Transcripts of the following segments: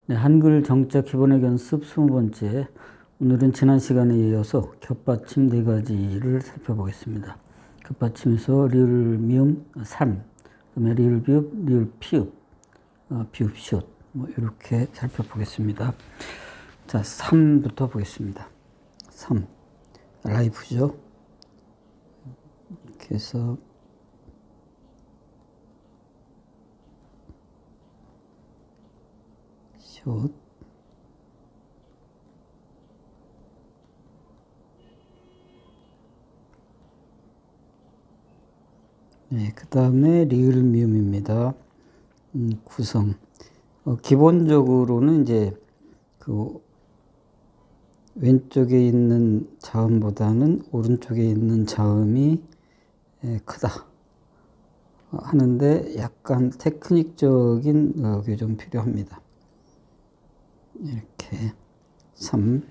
네, 한글 정자 기본의 연습 20번째. 오늘은 지난 시간에 이어서 겹받침 4가지를 살펴보겠습니다. 겹받침에서 리을, 미음, 산, 그다음에 리을, 비읍, 리을, 피읍, 비읍, 시옷 이렇게 살펴보겠습니다. 자, 3부터 보겠습니다. 3. 라이프죠. 이렇게 해서 시옷, 네, 그 다음에 리을 미음입니다. 구성. 기본적으로는 이제 그 왼쪽에 있는 자음보다는 오른쪽에 있는 자음이 크다 하는데 약간 테크닉적인 게 좀 필요합니다. 이렇게 3.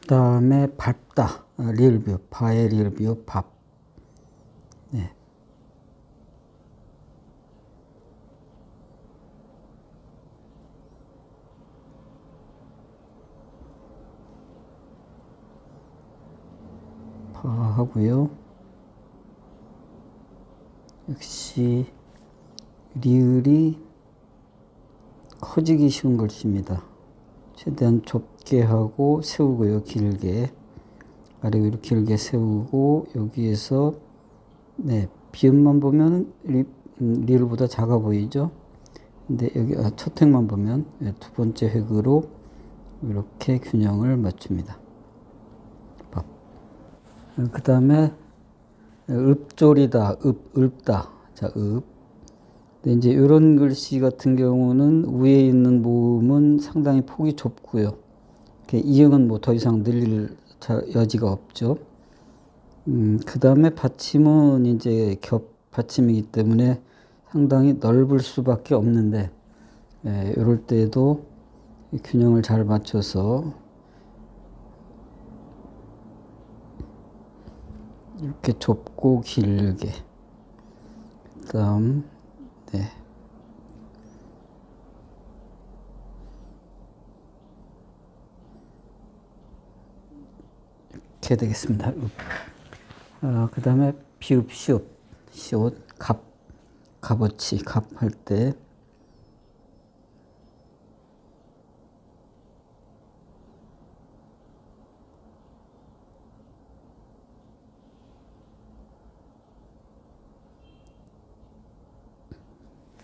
그 다음에 밟다. 리을 비읍, 바의 리을 비읍, 밥. 네. 하고요. 역시 리을이 커지기 쉬운 글씨입니다. 최대한 좁게 하고 세우고요. 길게 아래 위로 길게 세우고 여기에서 네, 비음만 보면 리을보다 작아 보이죠. 근데 여기 첫 획만 보면 두 번째 획으로 이렇게 균형을 맞춥니다. 그 다음에 읍조리다, 읍다. 자, 읍. 근데 이제 이런 글씨 같은 경우는 위에 있는 모음은 상당히 폭이 좁고요. 이응은 뭐 더 이상 늘릴 여지가 없죠. 그 다음에 받침은 이제 겹 받침이기 때문에 상당히 넓을 수밖에 없는데, 이럴 때도 균형을 잘 맞춰서 이렇게 좁고 길게. 그 다음, 네. 이렇게 되겠습니다. 그 다음에 비읍, 시옷, 시옷, 값어치, 값할 때.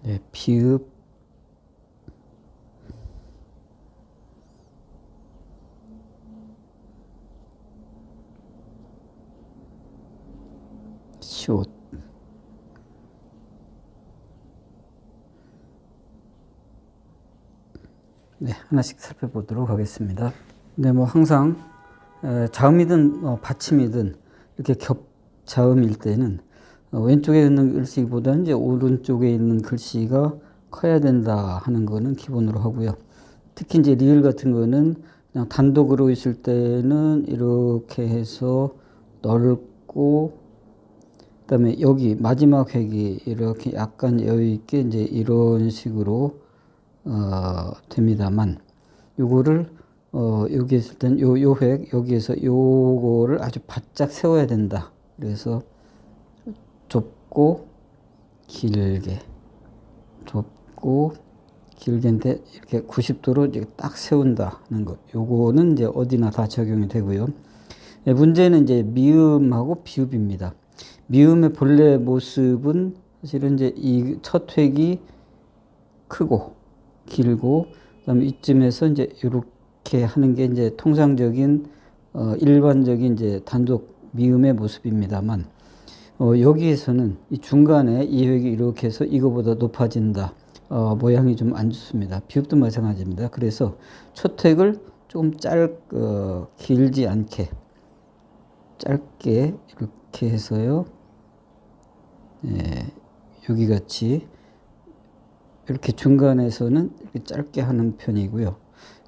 네, 비읍, 시옷. 네, 하나씩 살펴보도록 하겠습니다. 네, 뭐 항상 자음이든 받침이든 이렇게 겹자음일 때는 왼쪽에 있는 글씨보다는 이제 오른쪽에 있는 글씨가 커야 된다 하는 거는 기본으로 하고요. 특히 이제 리을 같은 거는 그냥 단독으로 있을 때는 이렇게 해서 넓고, 그다음에 여기 마지막 획이 이렇게 약간 여유 있게 이제 이런 식으로 됩니다만, 요거를 여기 있을 땐 요 획 여기에서 요거를 아주 바짝 세워야 된다. 그래서 좁고 길게, 좁고 길게인데 이렇게 90도로 이렇게 딱 세운다는 것. 요거는 이제 어디나 다 적용이 되고요. 문제는 이제 미음하고 비읍입니다. 미음의 본래 모습은 사실은 이제 이 첫 획이 크고 길고, 그다음에 이쯤에서 이제 이렇게 하는 게 이제 통상적인 일반적인 이제 단독 미음의 모습입니다만, 여기에서는 이 중간에 이 획이 이렇게 해서 이거보다 높아진다. 모양이 좀 안 좋습니다. 비읍도 마찬가지입니다. 그래서 첫 획을 조금 길지 않게 짧게 이렇게 해서요. 여기 같이 이렇게 중간에서는 이렇게 짧게 하는 편이고요.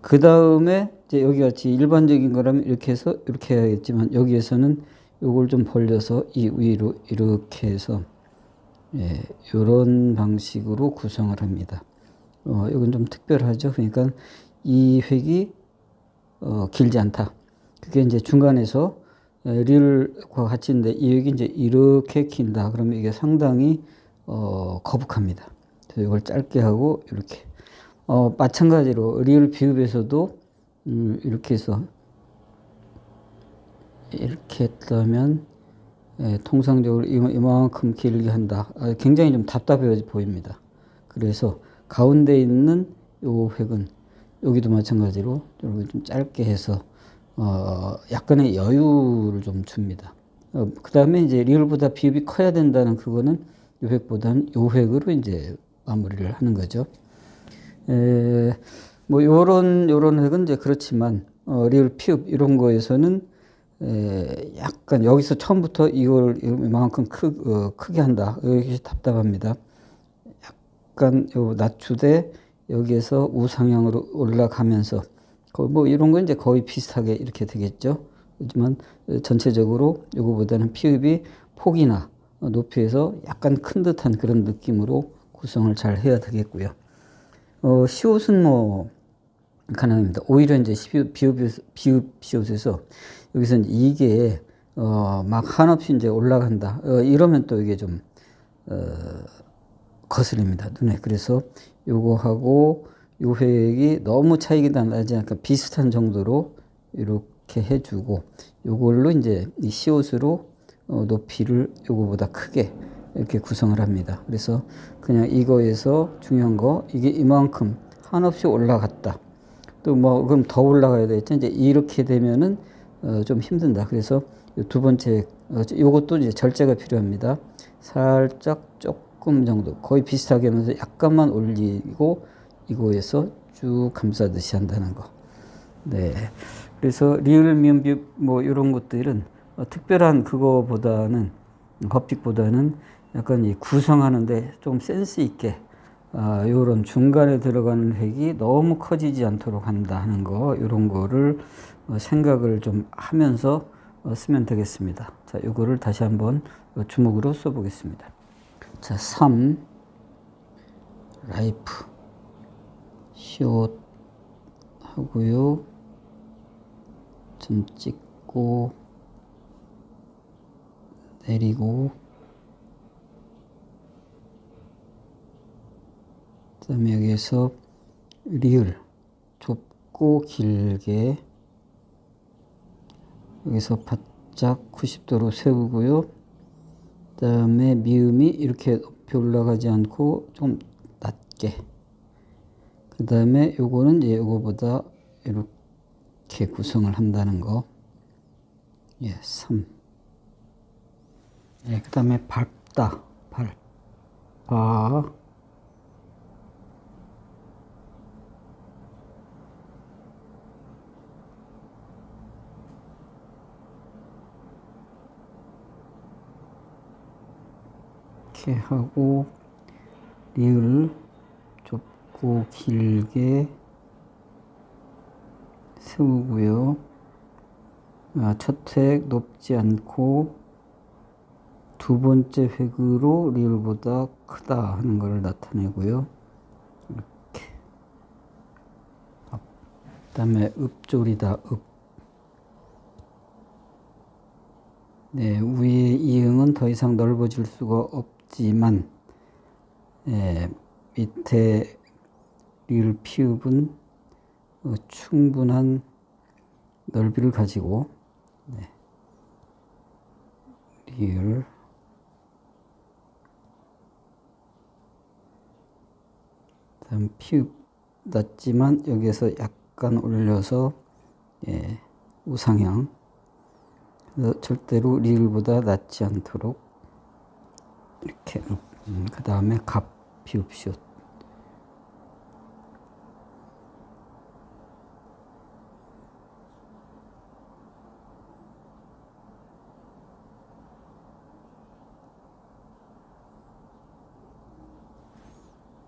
그 다음에 이제 여기 같이 일반적인 거라면 이렇게 해서 이렇게 해야겠지만, 여기에서는 요걸 좀 벌려서 이 위로 이렇게 해서 이런 방식으로 구성을 합니다. 이건 좀 특별하죠. 그러니까 이 획이 길지 않다. 그게 이제 중간에서 리을과 같이인데 이 획이 이제 이렇게 긴다. 그러면 이게 상당히 거북합니다. 그래서 이걸 짧게 하고 이렇게. 마찬가지로 리을 비읍에서도 이렇게 해서 이렇게 했다면 통상적으로 이만큼 길게 한다. 굉장히 좀 답답해 보입니다. 그래서 가운데 있는 요 획은 여기도 마찬가지로 좀 짧게 해서 약간의 여유를 좀 줍니다. 그 다음에 이제 리을보다 비읍이 커야 된다는 그거는 요 획보다는 요 획으로 이제 마무리를 하는 거죠. 뭐 요런 획은 이제 그렇지만 리을 피읍 이런 거에서는 약간 여기서 처음부터 이걸 이만큼 크게 한다. 여기 답답합니다. 약간 요 낮추되 여기에서 우상향으로 올라가면서 뭐 이런 건 이제 거의 비슷하게 이렇게 되겠죠. 하지만 전체적으로 이거보다는 피읍이 폭이나 높이에서 약간 큰 듯한 그런 느낌으로 구성을 잘 해야 되겠고요. 시옷은 뭐 가능합니다. 오히려 이제 비읍 시옷에서 여기서 이게 막 한없이 이제 올라간다. 이러면 또 이게 좀 거슬립니다. 눈에. 그래서 요거하고 요 획이 너무 차이가 나지 않게 비슷한 정도로 이렇게 해주고 요걸로 이제 이 시옷으로 높이를 요거보다 크게 이렇게 구성을 합니다. 그래서 그냥 이거에서 중요한 거 이게 이만큼 한없이 올라갔다. 또 뭐 그럼 더 올라가야 되겠죠. 이제 이렇게 되면은 좀 힘든다. 그래서 두 번째 요것도 이제 절제가 필요합니다. 살짝 조금 정도 거의 비슷하게 하면서 약간만 올리고 이거에서 쭉 감싸듯이 한다는 거. 네. 그래서 리을 미음 비읍 뭐 이런 것들은 특별한 그거보다는 법칙보다는 약간 이 구성하는데 좀 센스 있게 요런 중간에 들어가는 획이 너무 커지지 않도록 한다 하는 거, 요런 거를 생각을 좀 하면서 쓰면 되겠습니다. 자, 요거를 다시 한번 주목으로 써보겠습니다. 자, 3 라이프 시옷 하고요. 점 찍고 내리고 그 다음에 여기에서 리을 좁고 길게 여기서 바짝 90도로 세우고요. 그 다음에 미음이 이렇게 높이 올라가지 않고 좀 낮게. 그 다음에 요거는 이제 요거보다 이렇게 구성을 한다는 거. 예, 3. 예, 그 다음에 밟다. 밟아. 이렇게 하고 리을 좁고 길게 세우고요. 첫 획 높지 않고 두 번째 획으로 리을보다 크다 하는 것을 나타내고요. 이렇게. 그 다음에 읍조리다. 읍. 네, 위에 이응은 더 이상 넓어질 수가 없지만 밑에 리을 피읍은 충분한 넓이를 가지고 리을 다음 피읍 낮지만 여기에서 약간 올려서 우상향. 절대로 리을보다 낮지 않도록 이렇게 그 다음에 갑 비읍 시옷.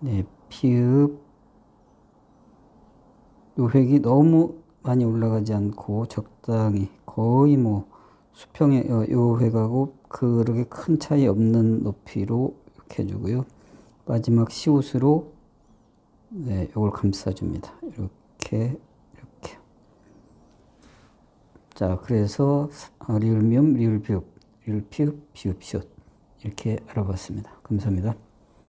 네, 피읍 요 획이 너무 많이 올라가지 않고 적당히 거의 뭐 수평의 요 획하고 그렇게 큰 차이 없는 높이로 이렇게 해주고요. 마지막 시옷으로 네, 요걸 감싸줍니다. 이렇게. 자, 그래서 리을 미음, 리을 비읍, 리을 피읍, 비읍, 시옷 이렇게 알아봤습니다. 감사합니다.